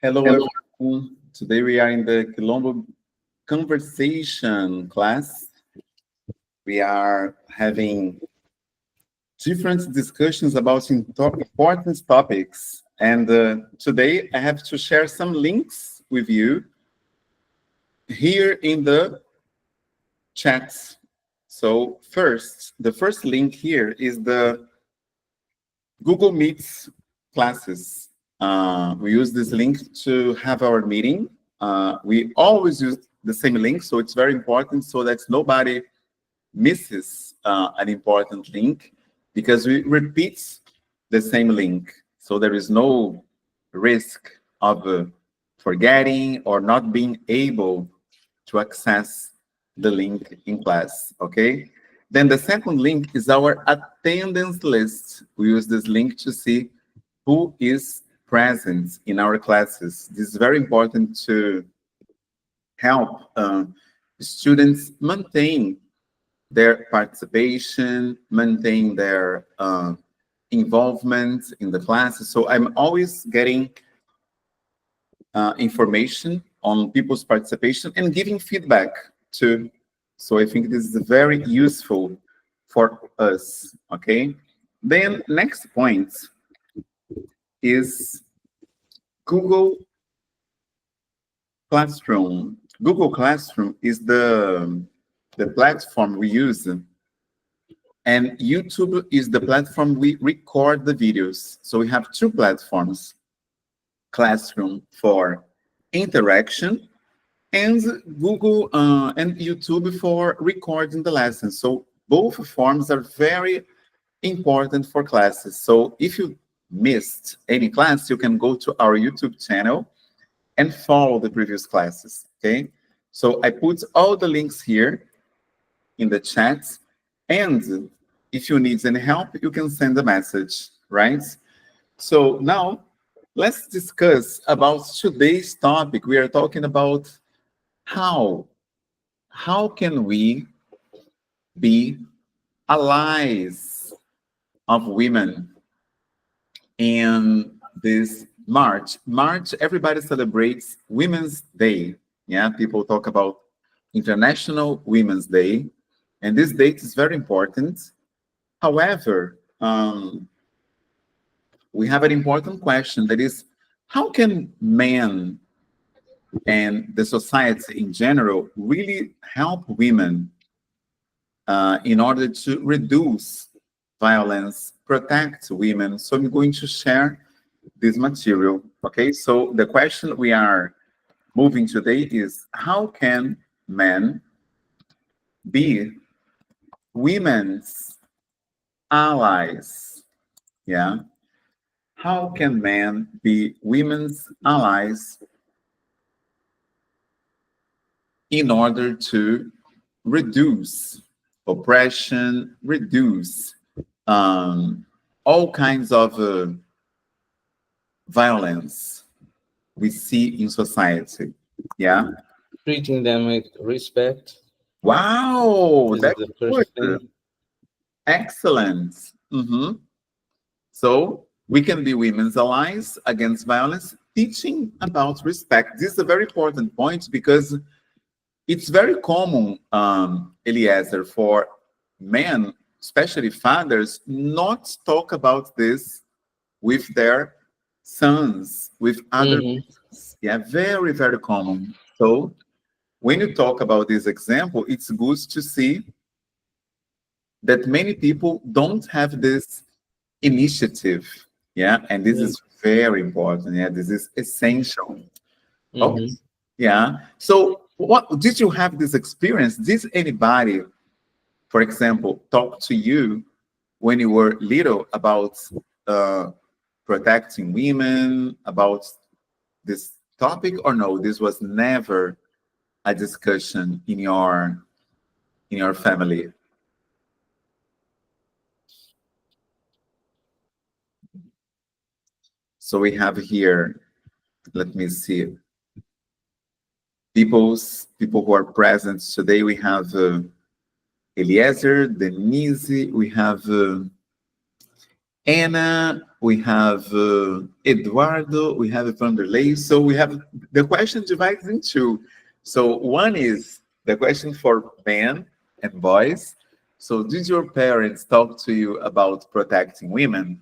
Hello, everyone. Today we are in the Quilombo Conversation class. We are having different discussions about important topics. And today I have to share some links with you here in the chat. So first, the first link here is the Google Meets classes. We use this link to have our meeting. We always use the same link, so it's very important so that nobody misses an important link, because we repeat the same link. So there is no risk of forgetting or not being able to access the link in class, okay? Then the second link is our attendance list. We use this link to see who is present in our classes. This is very important to help students maintain their participation, maintain their involvement in the classes. So I'm always getting information on people's participation and giving feedback too. So I think this is very useful for us, okay? Then next point is Google Classroom. Google Classroom is the platform we use, and YouTube is the platform we record the videos. So we have two platforms: Classroom for interaction, and Google and YouTube for recording the lessons. So both forms are very important for classes. So if you missed any class, you can go to our YouTube channel and follow the previous classes, okay? So I put all the links here in the chat, and if you need any help, you can send a message, right? So now let's discuss about today's topic. We are talking about how can we be allies of women in this March. March, everybody celebrates Women's Day. Yeah, people talk about International Women's Day, and this date is very important. However, we have an important question, that is, how can men and the society in general really help women in order to reduce violence, protect women? So I'm going to share this material, okay? So the question we are moving today is, how can men be women's allies? Yeah. How can men be women's allies in order to reduce oppression, reduce all kinds of violence we see in society? Yeah. Treating them with respect. Wow, This is that's the first good. thing. Excellent. So we can be women's allies against violence, teaching about respect. This is a very important point, because it's very common, Eliezer, for men, especially fathers, not talk about this with their sons, with other persons. Yeah, very, very common. So when you talk about this example, it's good to see that many people don't have this initiative. Yeah, and this is very important. Yeah, this is essential. Okay. Yeah. So what did you have this experience? Did anybody, for example, talk to you when you were little about protecting women, about this topic, or no? This was never a discussion in your family. So we have here, let me see, people who are present today. We have Eliezer, Denise, we have Anna, we have Eduardo, we have Vanderlei. So we have the question divides in two. So one is the question for men and boys. So did your parents talk to you about protecting women?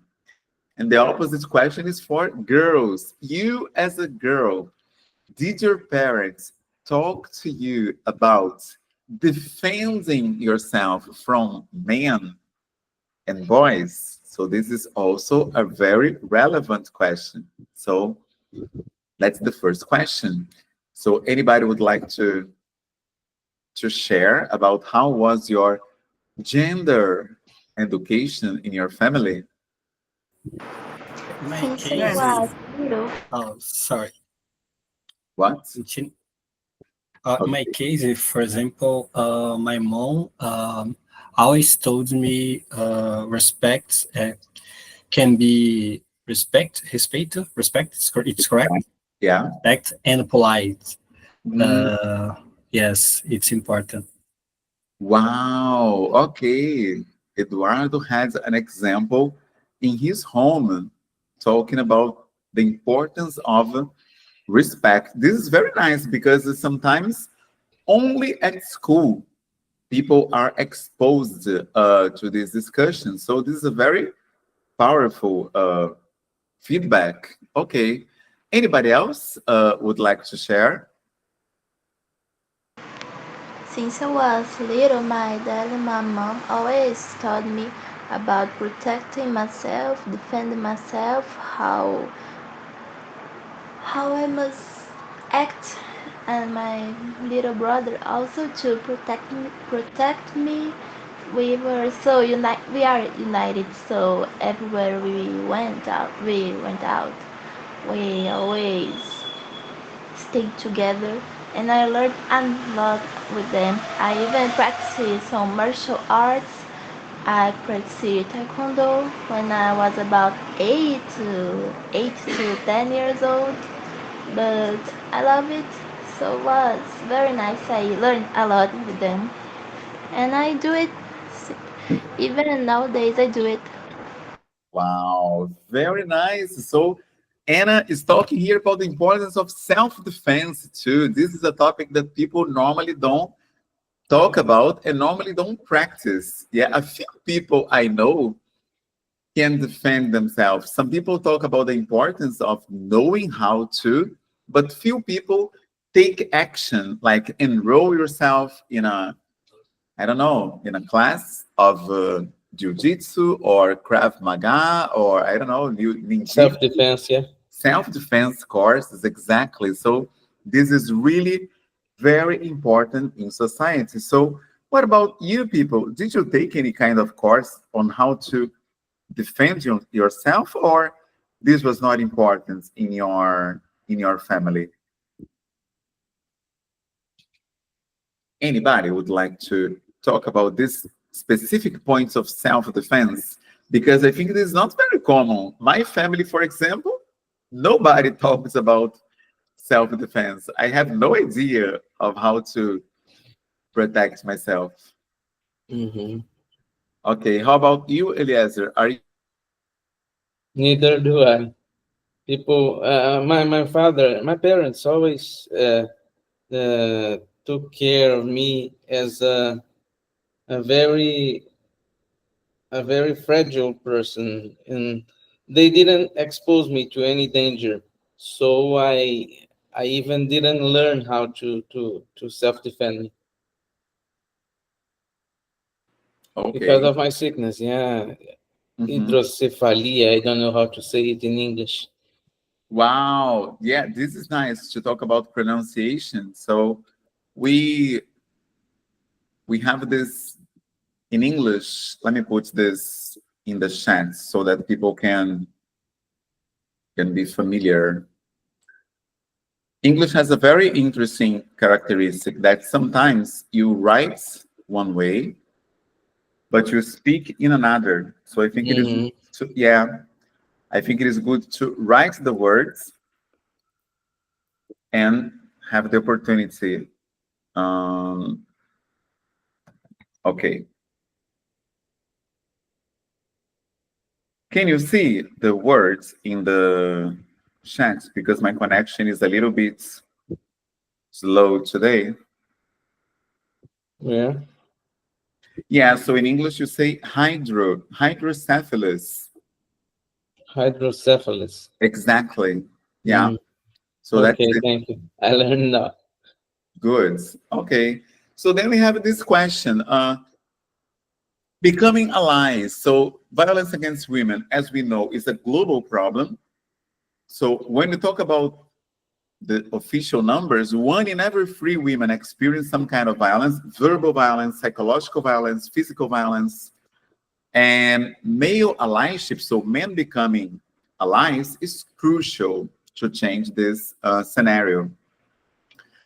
And the opposite question is for girls. You as a girl, did your parents talk to you about defending yourself from men and boys? So this is also a very relevant question. So that's the first question. So anybody would like to share about how was your gender education in your family? My Since I case was is, little, sorry. What? My case is, for example, my mom always told me respect can be respect, it's correct? Yeah. Respect and polite. Mm. Yes, it's important. Wow. Okay. Eduardo has an example in his home talking about the importance of respect. This is very nice because sometimes only at school people are exposed to this discussion. So this is a very powerful feedback. Okay. Anybody else would like to share? since I was little, my dad and my mom always taught me about protecting myself, defending myself, how I must act, and my little brother also to protect me. We were so united. We are united. So everywhere we went out. We always stay together, and I learned a lot with them. I even practiced some martial arts. I practiced taekwondo when I was about 8 to 10 years old, but I love it. So it was very nice. I learned a lot with them, and I do it even nowadays. I do it. Wow, very nice. So Anna is talking here about the importance of self-defense too. This is a topic that people normally don't talk about and normally don't practice. Yeah, a few people I know can defend themselves. Some people talk about the importance of knowing how to, but few people take action, like enroll yourself in a, I don't know, in a class of jiu-jitsu or Krav Maga or I don't know, ninjutsu. Self-defense, yeah. Self-defense courses, exactly. So this is really very important in society. So what about you people? Did you take any kind of course on how to defend yourself, or this was not important in your family? Anybody would like to talk about this specific points of self-defense? Because I think it is not very common. My family, for example, nobody talks about self-defense. I have no idea of how to protect myself. Hmm. Okay, how about you, Eliezer? Are you Neither do I. People, my parents always took care of me as a very a very fragile person, and they didn't expose me to any danger. So I even didn't learn how to self defend because okay? of my sickness. Yeah, Mhm. hydrocephalia. I don't know how to say it in English. Wow. Yeah, this is nice to talk about pronunciation. So we we have this in English. Let me put this in the chat so that people can be familiar. English has a very interesting characteristic that sometimes you write one way, but you speak in another. So I think it is Hmm. yeah, I think it is good to write the words and have the opportunity. Um, okay. Can you see the words in the chat? Because my connection is a little bit slow today. Yeah. Yeah, so in English you say hydrocephalus. Hydrocephalus. Exactly. Yeah. Mm. So that's Okay, it. thank you. I learned now. Good. Okay. So then we have this question. Becoming allies. So violence against women, as we know, is a global problem. So when we talk about the official numbers, 1 in every 3 women experience some kind of violence, verbal violence, psychological violence, physical violence. And male allyship, so men becoming allies, is crucial to change this scenario.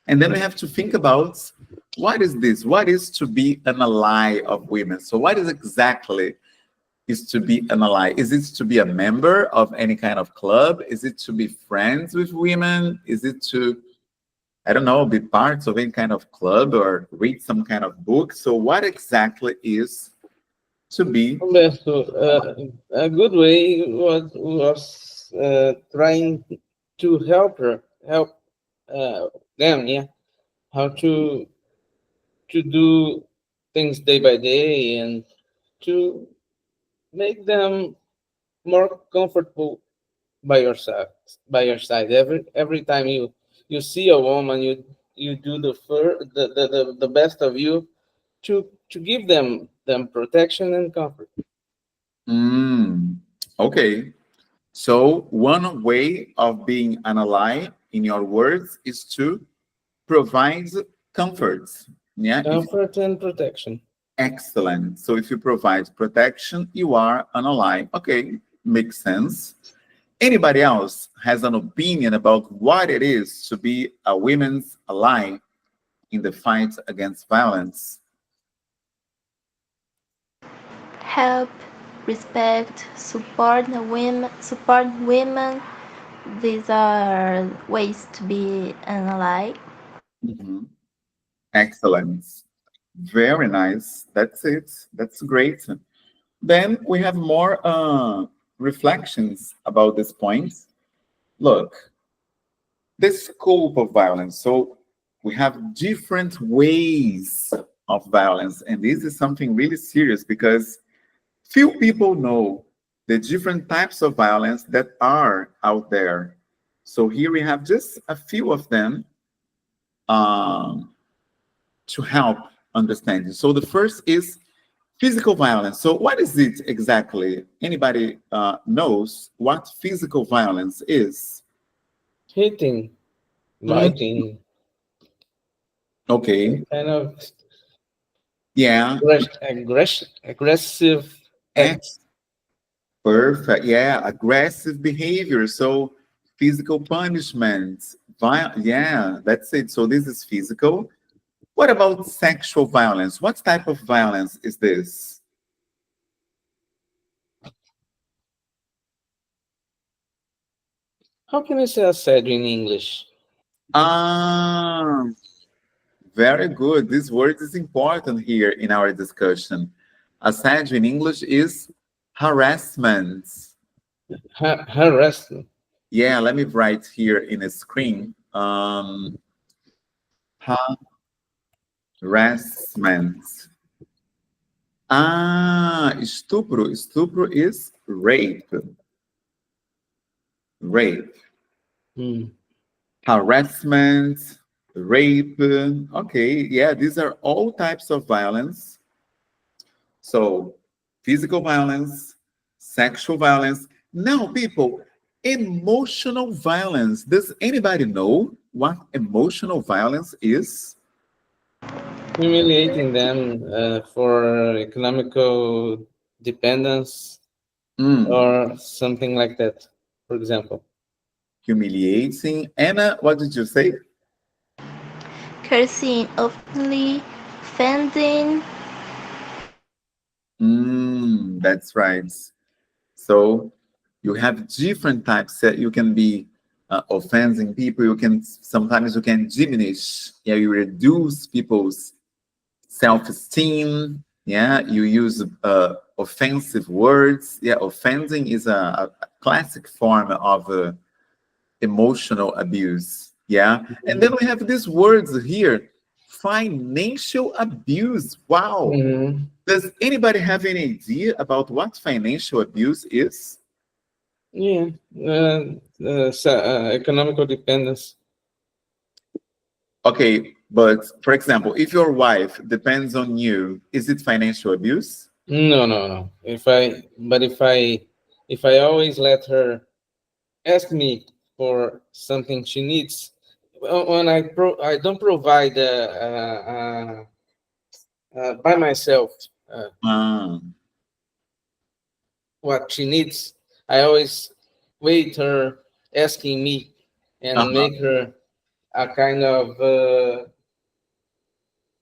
And then we have to think about, what is this? What is to be an ally of women? So what is exactly is to be an ally? Is it to be a member of any kind of club? Is it to be friends with women? Is it to, I don't know, be part of any kind of club or read some kind of book? So what exactly is to be? Humberto, a good way was trying to help them, yeah, how to do things day by day and to make them more comfortable by your side. Every time you see a woman, you do the best of you to give them protection and comfort. Okay. So one way of being an ally, in your words, is to provide comfort. Yeah. Comfort and protection. Excellent. So if you provide protection, you are an ally. Okay, makes sense. Anybody else has an opinion about what it is to be a women's ally in the fight against violence? Help, respect, support women. These are ways to be an ally. Mhm. Excellent. Very nice. That's it. That's great. Then we have more reflections about this point. Look, the scope of violence. So we have different ways of violence, and this is something really serious because few people know the different types of violence that are out there. So here we have just a few of them to help understand. So the first is physical violence. So what is it exactly? Anybody knows what physical violence is? Hitting, biting, Okay. kind of Yeah. aggressive acts. Perfect. Yeah. Aggressive behavior. So physical punishment. Yeah, that's it. So this is physical. What about sexual violence? What type of violence is this? How can I say assédio in English? Ah, very good. This word is important here in our discussion. Assédio in English is harassment. Harassment. Yeah, let me write here in a screen. Harassment. Ah, estupro. Estupro is rape. Rape. Harassment, rape. Okay, yeah, these are all types of violence. So, physical violence, sexual violence. Now, people, emotional violence. Does anybody know what emotional violence is? Humiliating them for economical dependence or something like that, for example. Humiliating. Anna, what did you say? Cursing openly, offending. That's right. So you have different types that you can be offending people. Sometimes you can diminish. Yeah, you reduce people's self-esteem. Yeah, you use offensive words. Yeah, offending is a classic form of emotional abuse. Yeah. And then we have these words here, financial abuse. Wow. Mhm. Does anybody have any idea about what financial abuse is? Yeah. Economical dependence. Okay, but for example, if your wife depends on you, is it financial abuse? No, no, no. If I always let her ask me for something she needs, when I don't provide by myself Ah, what she needs, I always wait her asking me and uh-huh. make her a kind of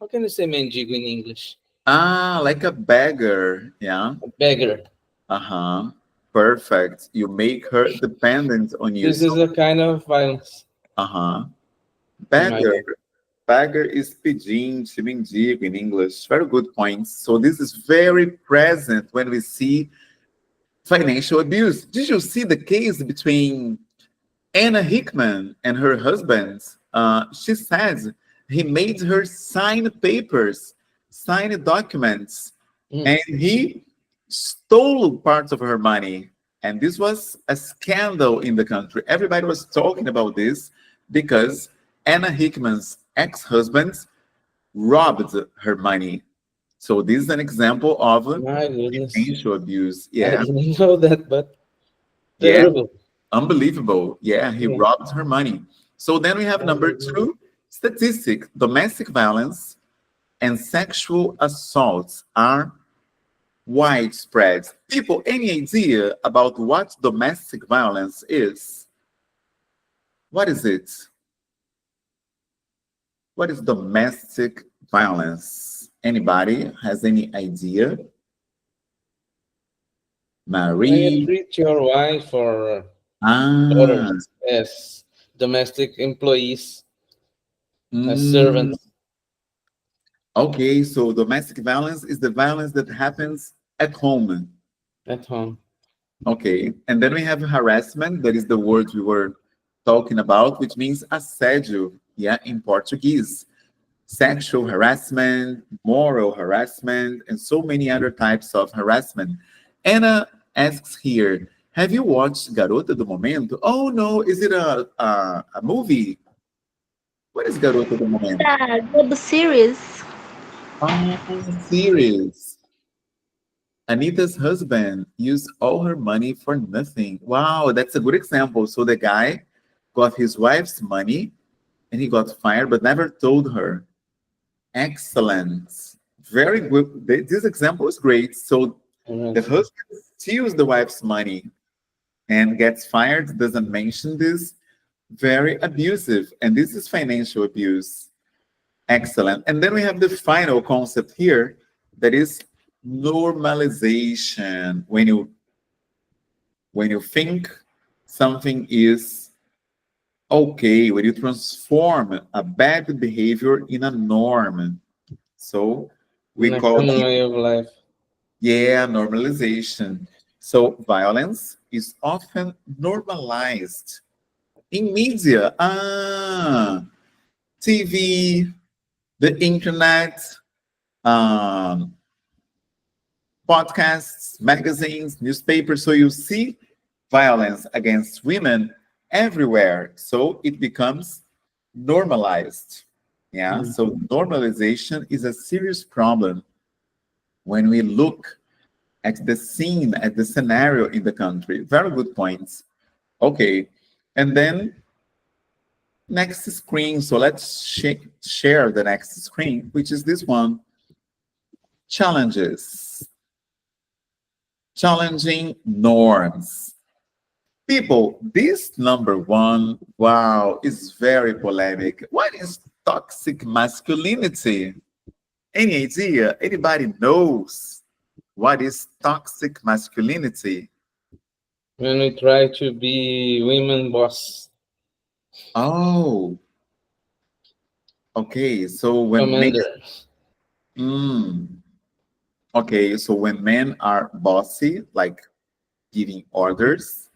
how can you say mendigo in English? Ah, like a beggar. Yeah. A beggar. Uh-huh. Perfect. You make her dependent on you. This is So, a kind of violence uh-huh. in my Beggar. life. Beggar is pedinte, mendigo in English. Very good points. So this is very present when we see financial abuse. Did you see the case between Anna Hickman and her husband? She says he made her sign papers, sign documents, Mm. and he stole parts of her money. And this was a scandal in the country. Everybody was talking about this because Anna Hickman's ex-husband robbed her money. So this is an example of My goodness. financial abuse. I Yeah, didn't know that, but yeah, terrible. unbelievable. Yeah, he Yeah. robbed her money. So then we have number two, statistic, domestic violence and sexual assaults are widespread. People, any idea about what domestic violence is? What is it? What is domestic violence? Anybody has any idea? When you Marie? treat your wife or Ah, daughters as domestic employees, as mm, servants okay, so domestic violence is the violence that happens at home. at home. Okay, and then we have harassment, that is the word we were talking about, which means assédio, yeah, in Portuguese. Sexual harassment, moral harassment, and so many other types of harassment. Anna asks here, have you watched Garota do Momento? Oh no, is it a movie? What is Garota do Momento? Yeah, Globo series. Oh, series. Anita's husband used all her money for nothing. Wow, that's a good example. So the guy got his wife's money and he got fired, but never told her. Excellent. Very good. This example is great. So the Alright. husband steals the wife's money and gets fired, doesn't mention this. Very abusive. And this is financial abuse. Excellent. And then we have the final concept here, that is normalization. When you think something is okay, when you transform a bad behavior in a norm. So we In a call common it, way of life. yeah, normalization. So violence is often normalized in media. TV, the internet, um, podcasts, magazines, newspapers. So you see violence against women everywhere. So it becomes normalized. Yeah. Mm. So normalization is a serious problem when we look at the scene, at the scenario in the country. Very good points. Okay. And then next screen. So let's share the next screen, which is this one. Challenges. Challenging norms. People, this number one, wow, is very polemic. What is toxic masculinity? Any idea? Anybody knows what is toxic masculinity? When we try to be women boss, Oh, okay. So when men, commander. mm, Okay, so when men are bossy, like giving orders.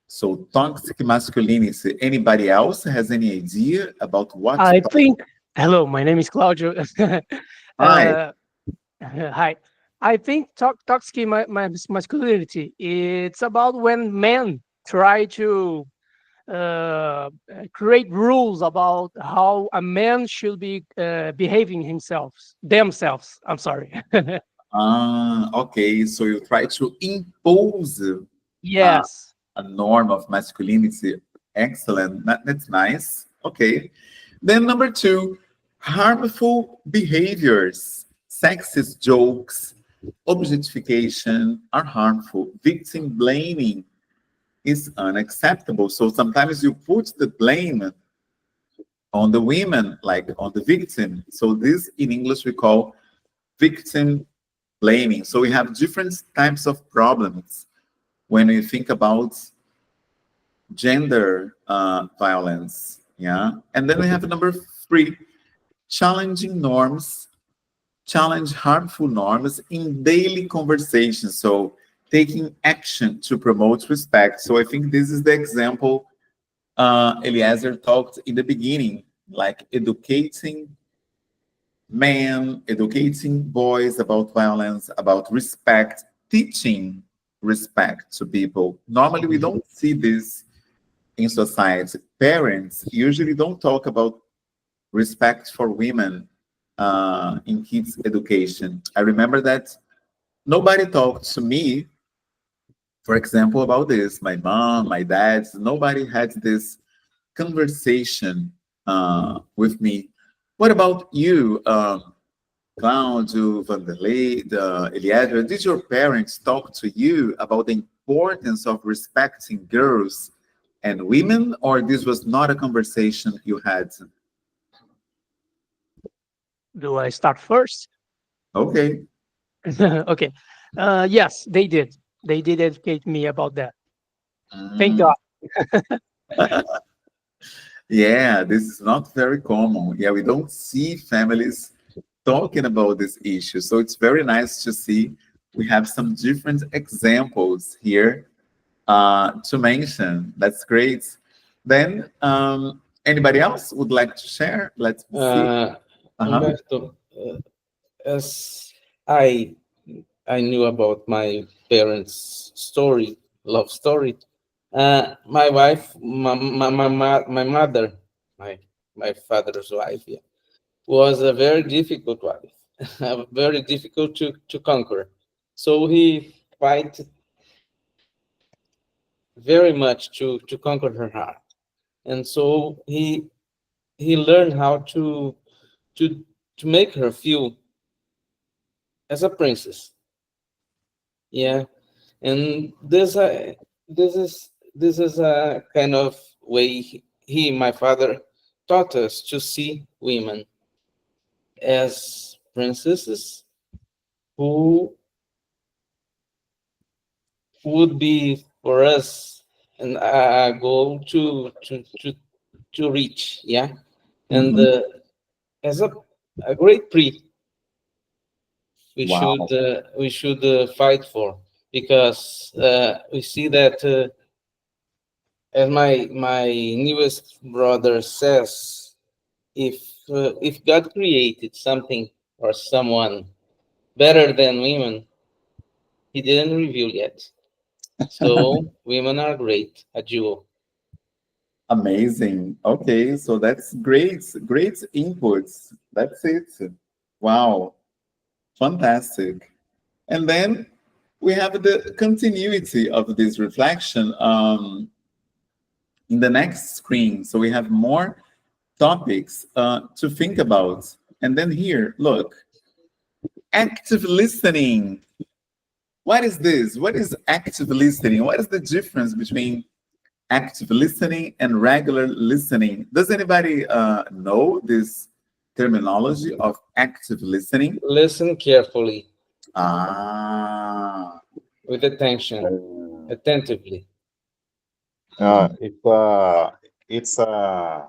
So toxic masculinity. Anybody else has any idea about what? I think, hello, my name is Claudio. Hi. uh, hi. I think toxic masculinity, it's about when men try to create rules about how a man should be behaving themselves. I'm sorry. Okay, so you try to impose Yes. a norm of masculinity. Excellent. That's nice. Okay. Then number two, harmful behaviors. Sexist jokes, objectification are harmful. Victim blaming is unacceptable. So sometimes you put the blame on the women, like on the victim. So this in English we call victim blaming. So we have different types of problems when we think about gender violence. Yeah. And then we have number three, challenging norms, challenge harmful norms in daily conversations. So taking action to promote respect. So I think this is the example Eliezer talked in the beginning, like educating men, educating boys about violence, about respect, teaching respect to people. Normally, we don't see this in society. Parents usually don't talk about respect for women in kids' education. I remember that nobody talked to me, for example, about this. My mom, my dad, nobody had this conversation with me. What about you, Claudio, Vanderlei, Eliezer? Did your parents talk to you about the importance of respecting girls and women, or this was not a conversation you had? Do I start first? Okay. Okay. Yes, they did. They did educate me about that. Thank Mm. God. Yeah, this is not very common. Yeah, we don't see families talking about this issue. So it's very nice to see we have some different examples here to mention. That's great. Then, anybody else would like to share? Let's see. Uh-huh. Humberto, as I knew about my parents' story, love story, my wife, my mother, my my father's wife, yeah, was a very difficult wife, very difficult to conquer. So he fight very much to conquer her heart, and so he learned how to to make her feel as a princess. Yeah, and this is a kind of way my father taught us to see women as princesses who would be for us a goal to reach. Yeah, and Mhm. as a great pre Wow. we should fight for, because we see that as my newest brother says, if God created something or someone better than women, he didn't reveal yet. So women are great, a jewel. Amazing. Okay, so that's great, great inputs. That's it. Wow, fantastic. And then we have the continuity of this reflection in the next screen. So we have more topics to think about. And then here, look, active listening. What is this? What is active listening? What is the difference between active listening and regular listening? Does anybody know this terminology of active listening? Listen carefully, Ah, with attention, Uh, attentively. if it's a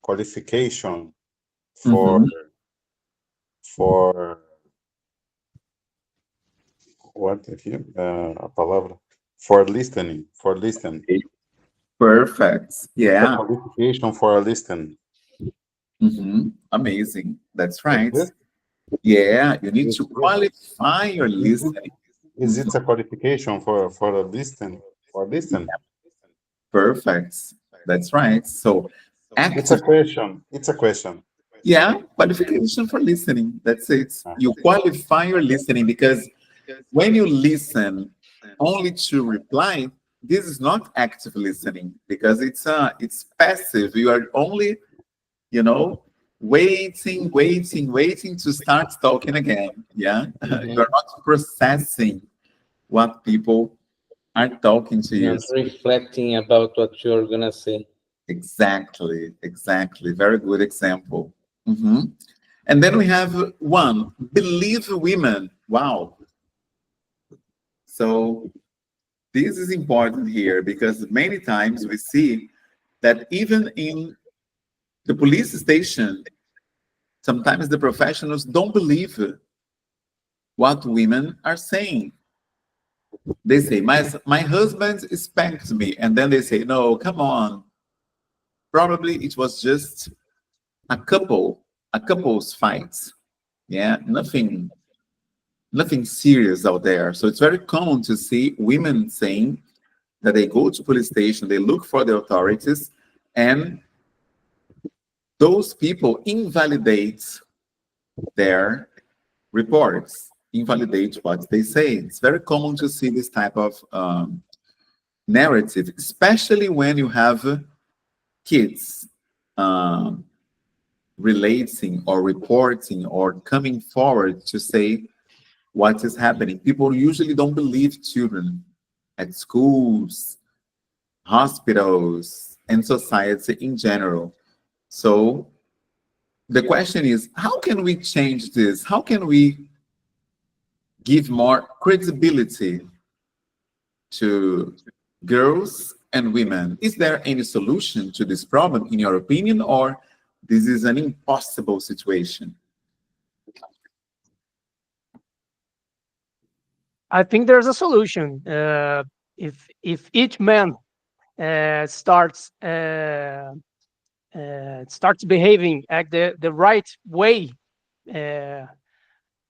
qualification for mhm. for what aqui? A palavra for listening, for listen. Perfect. Yeah. Qualification for listen. Amazing. That's Like right. this? Yeah, you need to qualify your listening. Is it a qualification for a listen? For listen? Perfect. That's right. So It's a question. It's a question. yeah, qualification for listening. That's it. You qualify your listening because when you listen only to reply, this is not active listening because it's passive. You are only, waiting to start talking again. Yeah. You're not processing what people are talking to you. Not reflecting about what you're gonna say. Exactly. Very good example. And then we have one, believe women. Wow. So this is important here because many times we see that even in the police station, sometimes the professionals don't believe what women are saying. They say, my husband spanked me. And then they say, no, come on. Probably it was just a couple's fight. Yeah, nothing serious out there. So it's very common to see women saying that they go to police station, they look for the authorities, and those people invalidate their reports, invalidate what they say. It's very common to see this type of narrative, especially when you have kids relating or reporting or coming forward to say what is happening. People usually don't believe children at schools, hospitals, and society in general. So the question is, how can we change this? How can we give more credibility to girls and women? Is there any solution to this problem, in your opinion, or this is an impossible situation? I think there's a solution. If each man starts behaving at the right way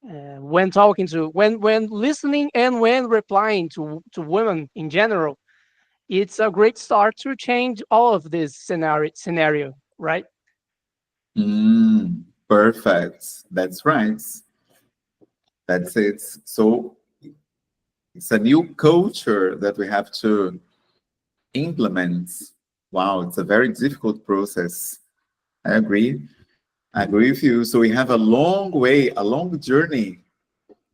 when talking to when listening and when replying to women in general, it's a great start to change all of this scenario, right? Perfect. That's right. That's it. So it's a new culture that we have to implement. Wow, it's a very difficult process. I agree with you. So we have a long way, a long journey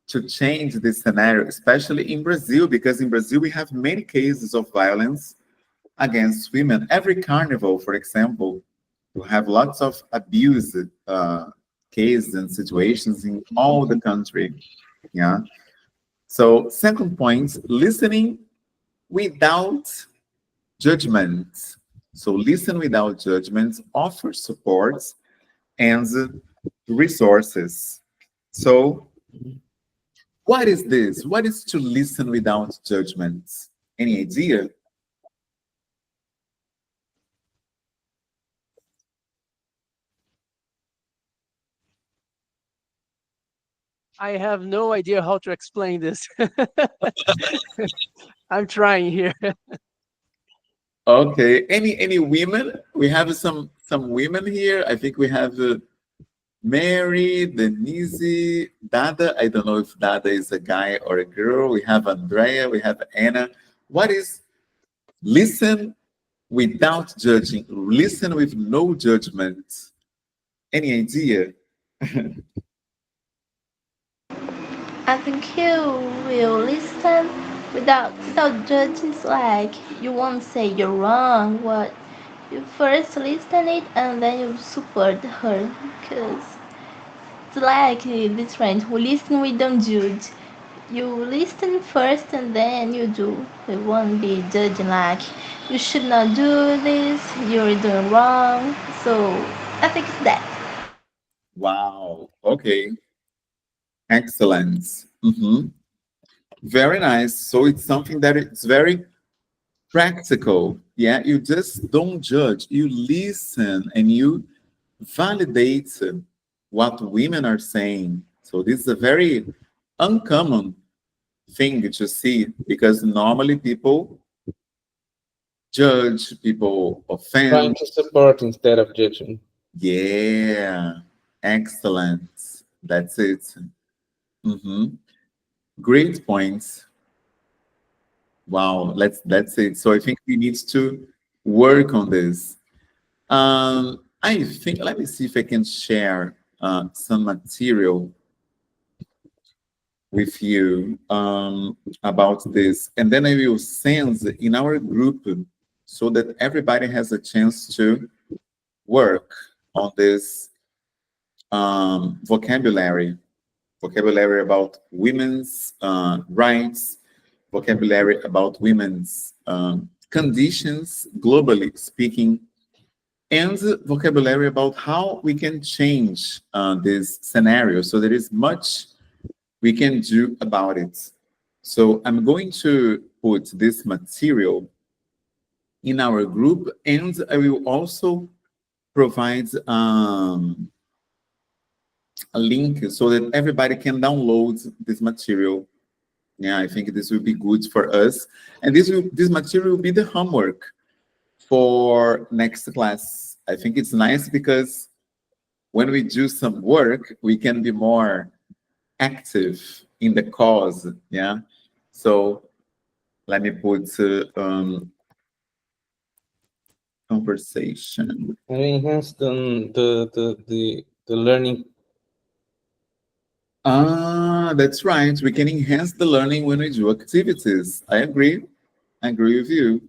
to change this scenario, especially in Brazil, because in Brazil we have many cases of violence against women. Every carnival, for example, we have lots of abuse cases and situations in all the country. Yeah. So second point, listening without judgment. So listen without judgment, offer support and resources. So what is this? What is to listen without judgment? Any idea? I have no idea how to explain this. I'm trying here. Okay. Any women? We have some women here. I think we have Mary, Denise, Dada. I don't know if Dada is a guy or a girl. We have Andrea. We have Anna. What is listen without judging? Listen with no judgment. Any idea? I think you will listen without judging. It's like you won't say you're wrong. What you first listen it and then you support her, because it's like this friend who listen we don't judge. You listen first and then you do. You won't be judging like you should not do this. You're doing wrong. So I think it's that. Wow. Okay. Excellent. Very nice. So it's something that it's very practical. Yeah, you just don't judge. You listen and you validate what women are saying. So this is a very uncommon thing to see, because normally people judge, people Trying offend. to support instead of judging. Yeah, excellent. That's it. Great points. Wow, that's it. So I think we need to work on this. I think, let me see if I can share some material with you about this, and then I will send in our group so that everybody has a chance to work on this vocabulary about women's rights, vocabulary about women's conditions, globally speaking, and vocabulary about how we can change this scenario. So there is much we can do about it. So I'm going to put this material in our group, and I will also provide a link so that everybody can download this material. Yeah, I think this will be good for us. And this material will be the homework for next class. I think it's nice because when we do some work, we can be more active in the cause. Yeah. So let me put conversation. And enhance the learning. That's right. We can enhance the learning when we do activities. I agree. I agree with you.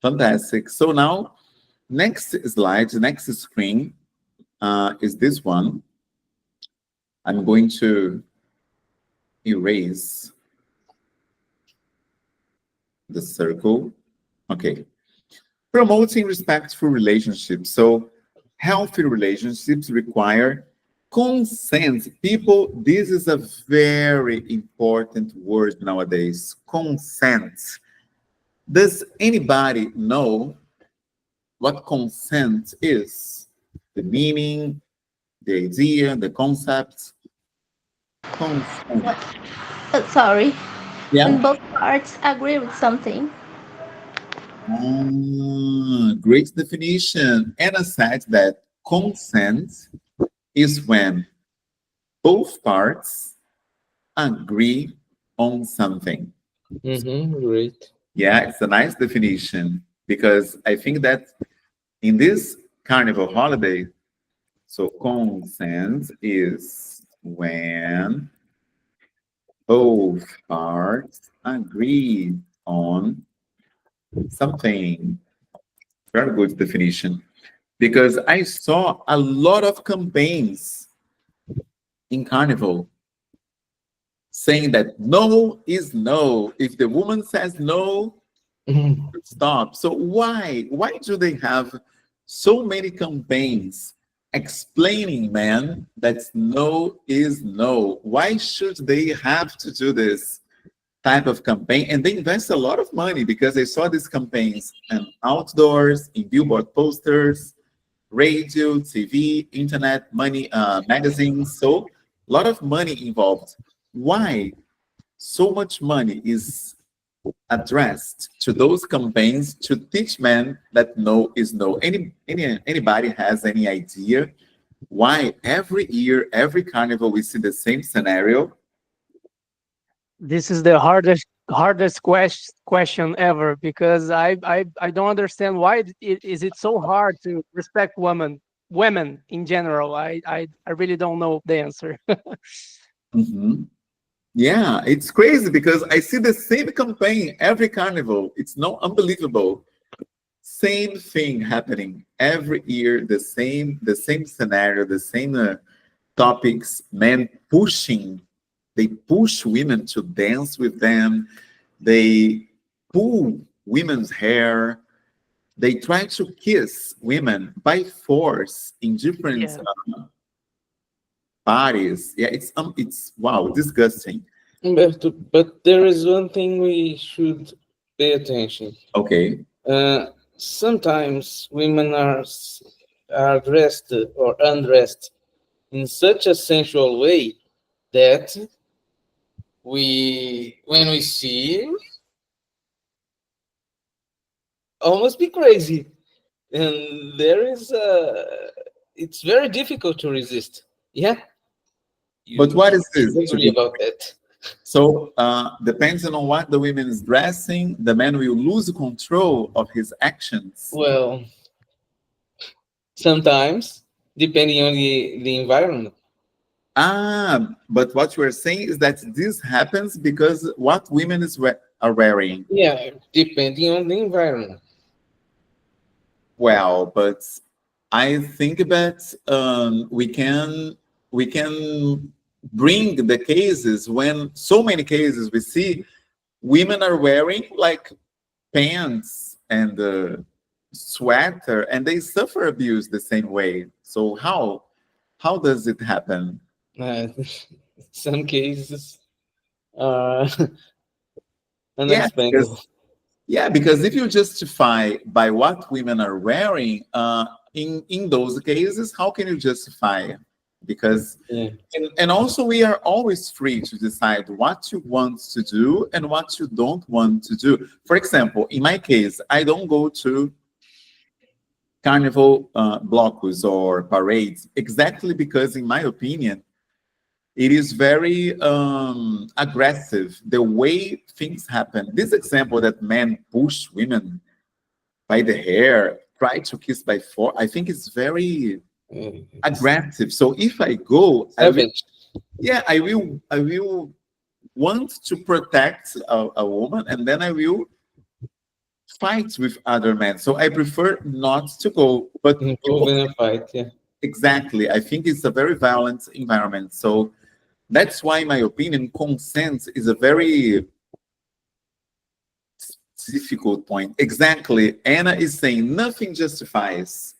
Fantastic. So now, next slide, next screen is this one. I'm going to erase the circle. Okay. Promoting respectful relationships. So healthy relationships require consent. People, this is a very important word nowadays. Consent. Does anybody know what consent is? The meaning, the idea, the concept? Consent. Sorry. Yeah. When both parts agree with something. Great definition. Anna said that consent is when both parts agree on something. Great. Yeah, it's a nice definition, because I think that in this carnival holiday, so consent is when both parts agree on something. Very good definition. Because I saw a lot of campaigns in carnival saying that no is no. If the woman says no, stop. So why do they have so many campaigns explaining men that no is no? Why should they have to do this type of campaign? And they invest a lot of money, because they saw these campaigns in outdoors, in billboard posters, radio, TV, internet, money, magazines. So a lot of money involved. Why so much money is addressed to those campaigns to teach men that no is no? Anybody has any idea why every year, every carnival, we see the same scenario? This is the hardest question ever, because I don't understand why is it so hard to respect women in general. I really don't know the answer. Yeah, it's crazy, because I see the same campaign every carnival. It's not unbelievable. Same thing happening every year, the same scenario, the same topics. Men they push women to dance with them. They pull women's hair. They try to kiss women by force in different bodies. Yeah, it's wow, disgusting. But there is one thing we should pay attention. Okay. Sometimes women are dressed or undressed in such a sensual way that when we see, almost be crazy, and it's very difficult to resist. Yeah. But what is this? Agree about that. So depending on what the woman is dressing, the man will lose control of his actions. Well, sometimes, depending on the environment. But what you are saying is that this happens because what women are wearing. Yeah, depending on the environment. Well, but I think that we can bring the cases when so many cases we see women are wearing like pants and sweater and they suffer abuse the same way. So how does it happen? Some cases are unexplainable. Because if you justify by what women are wearing, in those cases, how can you justify? Because and also we are always free to decide what you want to do and what you don't want to do. For example, in my case, I don't go to carnival blocos or parades exactly because, in my opinion, it is very aggressive the way things happen. This example that men push women by the hair, try to kiss by force, I think it's very aggressive. So if I go, I will want to protect a woman, and then I will fight with other men. So I prefer not to go. But go in a fight, yeah. Exactly. I think it's a very violent environment. So that's why, in my opinion, consent is a very difficult point. Exactly. Anna is saying nothing justifies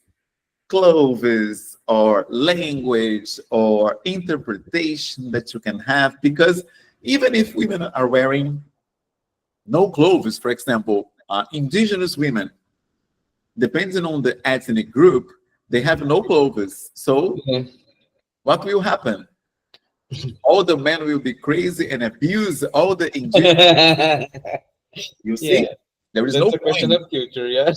clothes or language or interpretation that you can have, because even if women are wearing no clothes, for example, indigenous women, depending on the ethnic group, they have no clothes. So what will happen? All the men will be crazy and abuse all the indigenous. You see, there is no point. Question of future, yeah.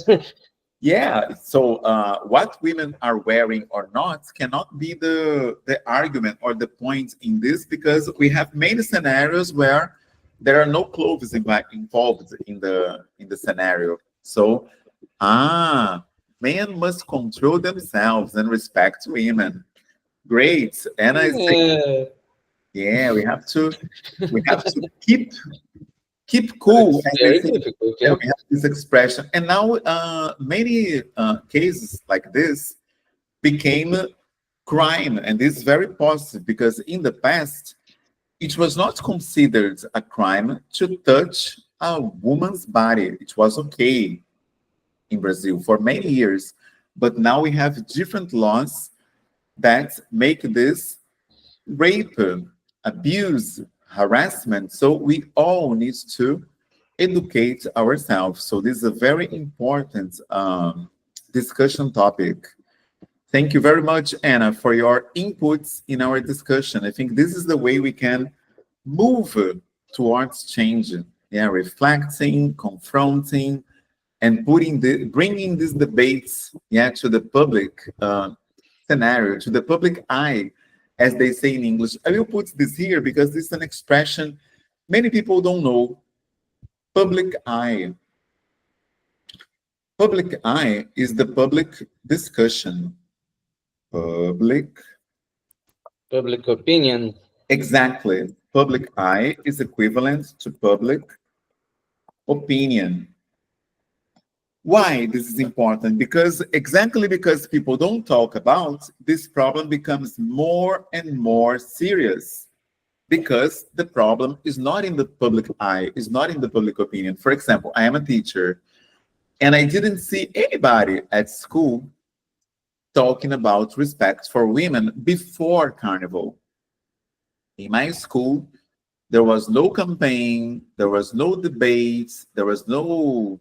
Yeah, so what women are wearing or not cannot be the argument or the point in this, because we have many scenarios where there are no clothes involved in the scenario. So, men must control themselves and respect women. Great, and I think, we have to keep cool. It's very difficult, we have this expression, and now many cases like this became crime, and this is very positive, because in the past it was not considered a crime to touch a woman's body. It was okay in Brazil for many years, but now we have different laws that make this rape, abuse, harassment. So we all need to educate ourselves. So this is a very important discussion topic. Thank you very much, Anna, for your inputs in our discussion. I think this is the way we can move towards change. Yeah, reflecting, confronting, and bringing these debates, to the public scenario, to the public eye, as they say in English. I will put this here because this is an expression many people don't know. Public eye. Public eye is the public discussion. Public opinion. Exactly. Public eye is equivalent to public opinion. Why this is important? Because people don't talk about, this problem becomes more and more serious, because the problem is not in the public eye, is not in the public opinion. For example, I am a teacher, and I didn't see anybody at school talking about respect for women before Carnival. In my school, there was no campaign, there was no debates, there was no,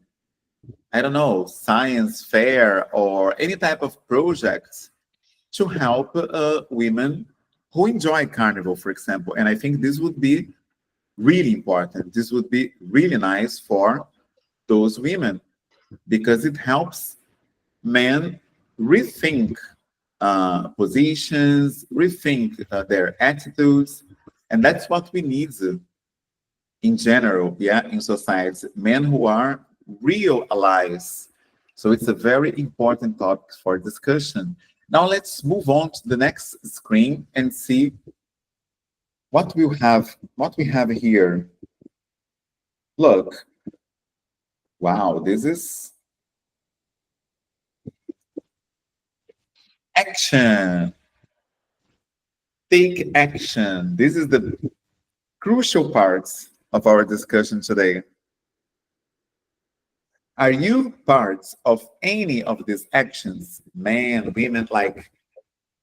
I don't know, science fair or any type of projects to help women who enjoy Carnival, for example. And I think this would be really important. This would be really nice for those women because it helps men rethink positions, rethink their attitudes. And that's what we need in general, yeah, in society, men who are real allies. So it's a very important topic for discussion. Now let's move on to the next screen and see what we have here. Look, wow, this is action. Take action. This is the crucial parts of our discussion today. Are you parts of any of these actions? Men, women, like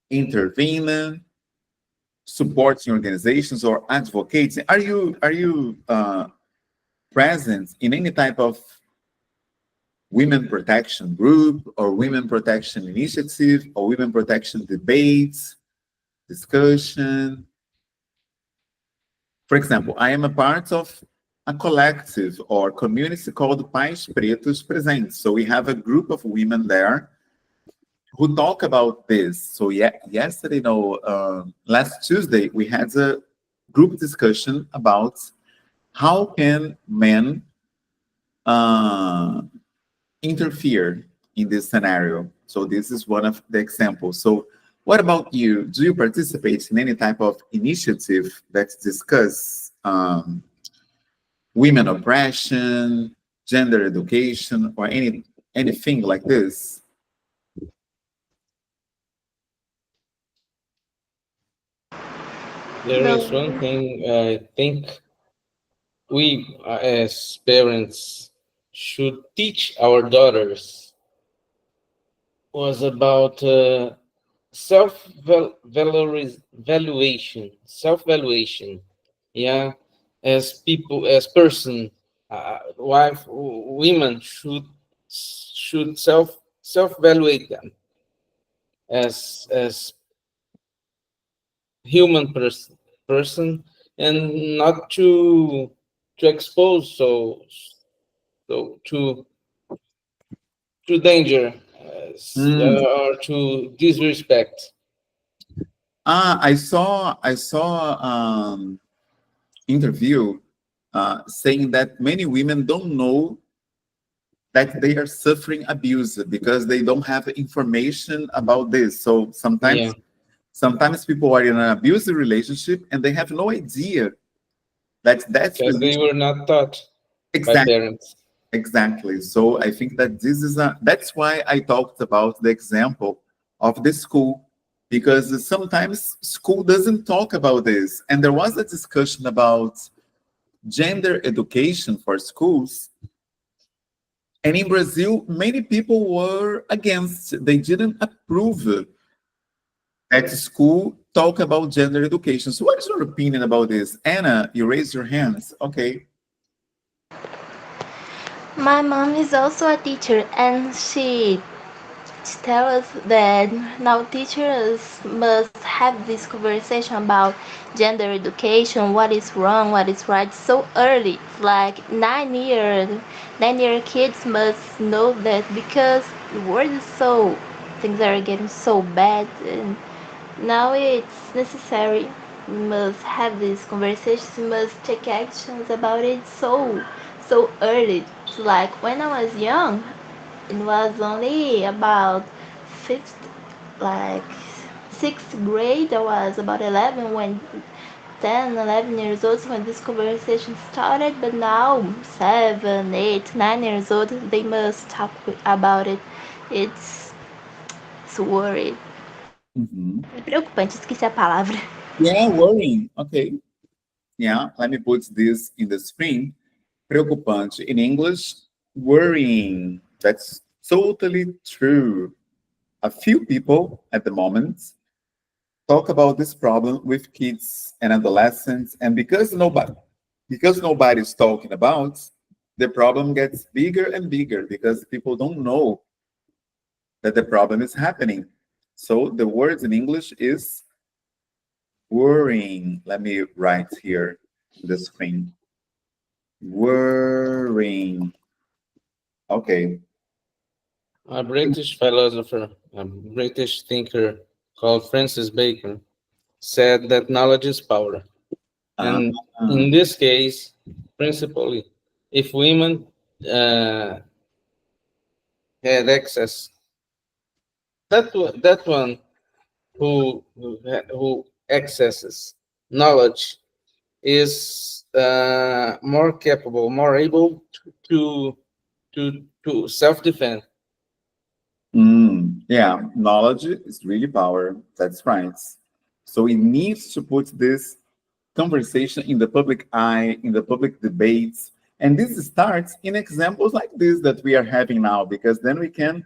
intervening, supporting organizations, or advocating? Are you present in any type of women protection group or women protection initiative or women protection debates, discussion? For example, I am a part of a collective or community called Pais Pretos Presentes. So we have a group of women there who talk about this. So yesterday, last Tuesday, we had a group discussion about how can men interfere in this scenario. So this is one of the examples. So what about you? Do you participate in any type of initiative that discuss women oppression, gender education, or anything like this? There No. is one thing I think we as parents should teach our daughters was about self-valuation. Yeah, as people, as person, women should self-evaluate them as human person and not to expose to danger or to disrespect. I saw interview saying that many women don't know that they are suffering abuse because they don't have information about this. So Yeah, sometimes people are in an abusive relationship and they have no idea that that's because they were not taught by exactly. parents. Exactly. So I think that that's why I talked about the example of the school, because sometimes school doesn't talk about this. And there was a discussion about gender education for schools. And in Brazil, many people were against. They didn't approve that school talk about gender education. So what is your opinion about this? Anna, you raised your hands. Okay. My mom is also a teacher, and she tells us that now teachers must have this conversation about gender education, what is wrong, what is right, so early. It's like 9-year kids must know that because the world is so, things are getting so bad, and now it's necessary. We must have these conversations, we must take actions about it so early. It's like when I was young, it was only about fifth, like sixth grade. I was about 11 when 10, 11 years old when this conversation started. But now 7, 8, 9 years old, they must talk about it. It's, it's worried. Mhm. É preocupante, esqueci a palavra. Yeah, worrying. Okay. Yeah, let me put this in the screen. Preocupante. In English, worrying. That's totally true. a few people at the moment talk about this problem with kids and adolescents, and because nobody's talking about, the problem gets bigger and bigger because people don't know that the problem is happening. So the word in English is worrying. Let me write here on the screen. Worrying. Okay. A British philosopher, a British thinker called Francis Bacon, said that knowledge is power. And in this case, principally, if women had access, that one who accesses knowledge is more capable, more able to self-defend. Yeah, knowledge is really power. That's right. So we need to put this conversation in the public eye, in the public debates. And this starts in examples like this that we are having now, because then we can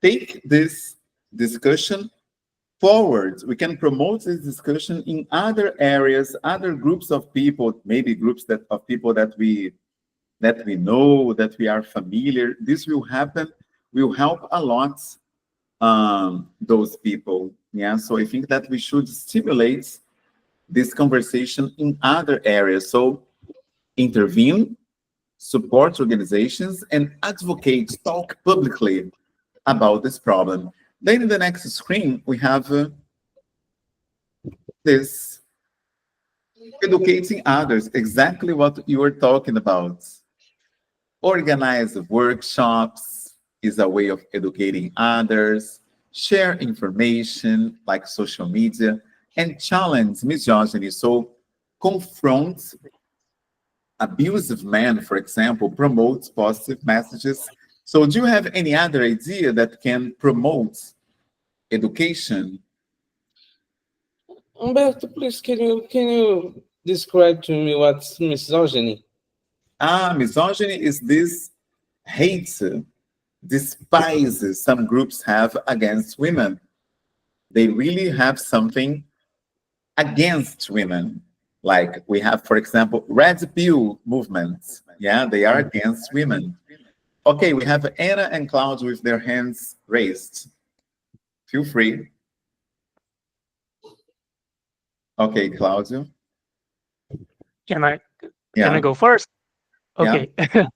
take this discussion forward. We can promote this discussion in other areas, other groups of people, maybe groups of people that we know, that we are familiar. This will help a lot those people. Yeah, so I think that we should stimulate this conversation in other areas. So intervene, support organizations, and advocate, talk publicly about this problem. Then in the next screen, we have this, educating others, exactly what you were talking about. Organize workshops is a way of educating others, share information like social media, and challenge misogyny. So confront abusive men, for example, promote positive messages. So do you have any other idea that can promote education? Umberto, please, can you describe to me what's misogyny? Misogyny is this hate, despise some groups have against women. They really have something against women. Like we have, for example, red pill movements. Yeah, they are against women. Okay, we have Anna and Claudio with their hands raised. Feel free. Okay, Claudio. Can I go first? Okay. Yeah.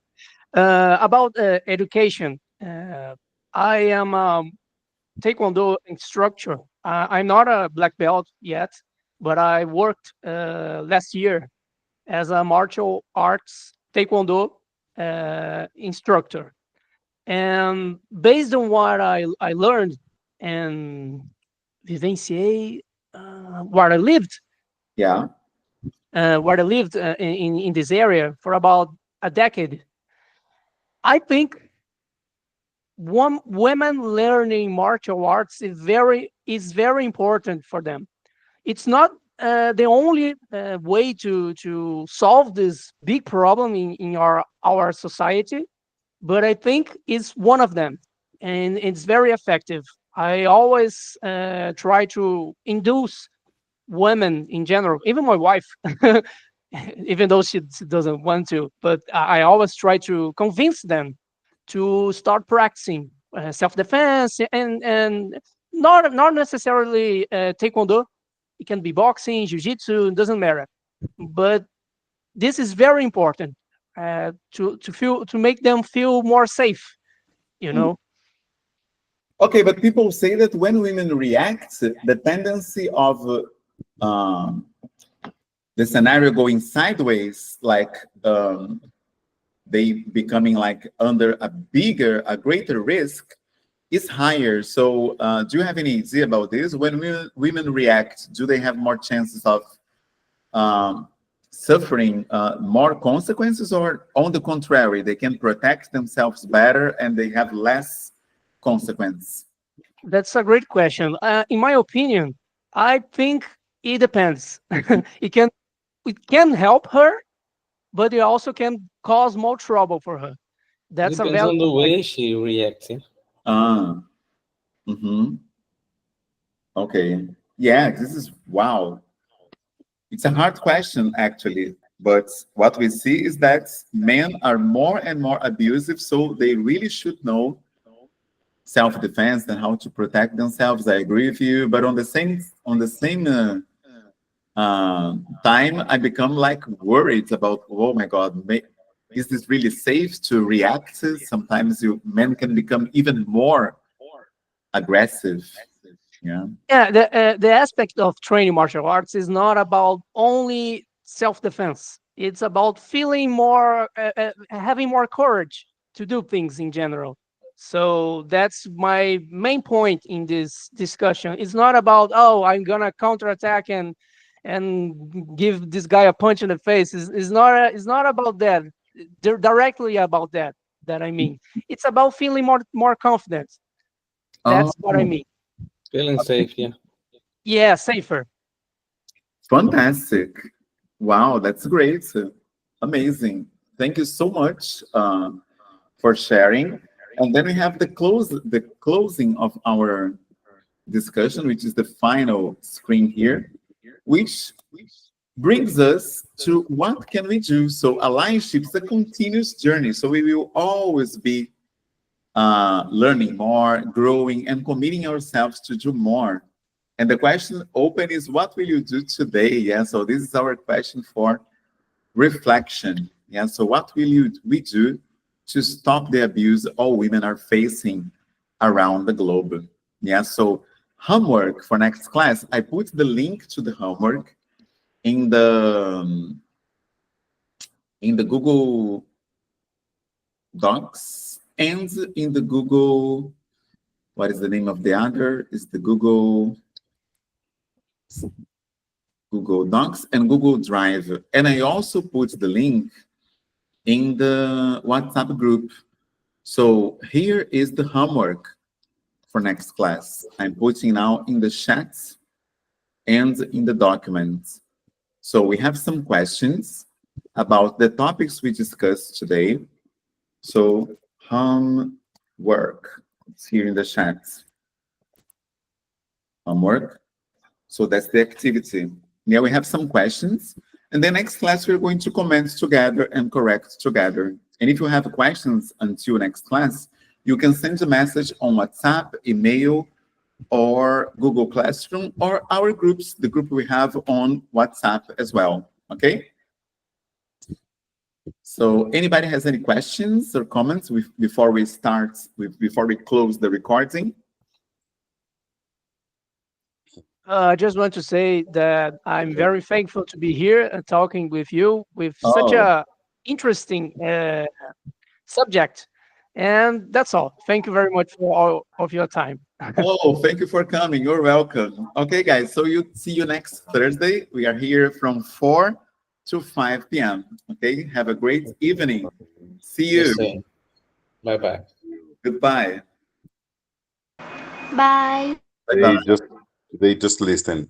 About education, I am a Taekwondo instructor. I'm not a black belt yet, but I worked last year as a martial arts Taekwondo instructor. And based on what I learned and vivenciei, where I lived, where I lived in this area for about a decade, I think women learning martial arts is very important for them. It's not the only way to solve this big problem in our society, but I think it's one of them, and it's very effective. I always try to induce women in general, even my wife, even though she doesn't want to, but I always try to convince them to start practicing self-defense and not necessarily taekwondo. It can be boxing, jiu-jitsu, doesn't matter. But this is very important to make them feel more safe, you know. Okay, but people say that when women react, the tendency of the scenario going sideways, like they becoming like under a greater risk, is higher. So do you have any idea about this? When women react, do they have more chances of suffering more consequences, or on the contrary, they can protect themselves better and they have less consequence? That's a great question. In my opinion, I think it depends. it can help her, but it also can cause more trouble for her. That's depends on the way she reacts. Mm-hmm. Okay. Yeah, this is wow. It's a hard question, actually. But what we see is that men are more and more abusive, so they really should know self-defense and how to protect themselves. I agree with you, but on the same time, I become like worried about, oh my God, is this really safe to react? Sometimes men can become even more aggressive. Yeah. Yeah, the aspect of training martial arts is not about only self-defense. It's about feeling more, having more courage to do things in general. So that's my main point in this discussion. It's not about, oh, I'm gonna counterattack and give this guy a punch in the face. It's not about that. Directly about that I mean. It's about feeling more confident. That's what I Oh, mean. Feeling safe, yeah. Yeah, safer. fantastic. Wow, that's great. Amazing. Thank you so much for sharing. And then we have the closing of our discussion, which is the final screen here, which brings us to what can we do? So allyship is a continuous journey. So we will always be learning more, growing, and committing ourselves to do more. And the question open is, what will you do today? Yeah, so this is our question for reflection. Yeah, so what will we do to stop the abuse all women are facing around the globe? Yeah, so homework for next class, I put the link to the homework in the Google Docs and in the Google, what is the name of the other? Is the Google Docs and Google Drive. And I also put the link in the WhatsApp group. So here is the homework for next class. I'm putting now in the chat and in the documents. So we have some questions about the topics we discussed today. So homework, it's here in the chat. Homework. So that's the activity. Now we have some questions. And the next class, we're going to comment together and correct together. And if you have questions until next class, you can send a message on WhatsApp, email, or Google Classroom, or our groups, the group we have on WhatsApp as well, okay? So anybody has any questions or comments before we close the recording? I just want to say that I'm very thankful to be here and talking with you with such a interesting subject. And that's all. Thank you very much for all of your time. Oh, thank you for coming. You're welcome. Okay, guys, so see you next Thursday. We are here from 4 to 5 p.m. Okay, have a great evening. See you. The same. Bye-bye. Goodbye. Bye. Bye-bye. They just listen.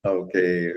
Okay.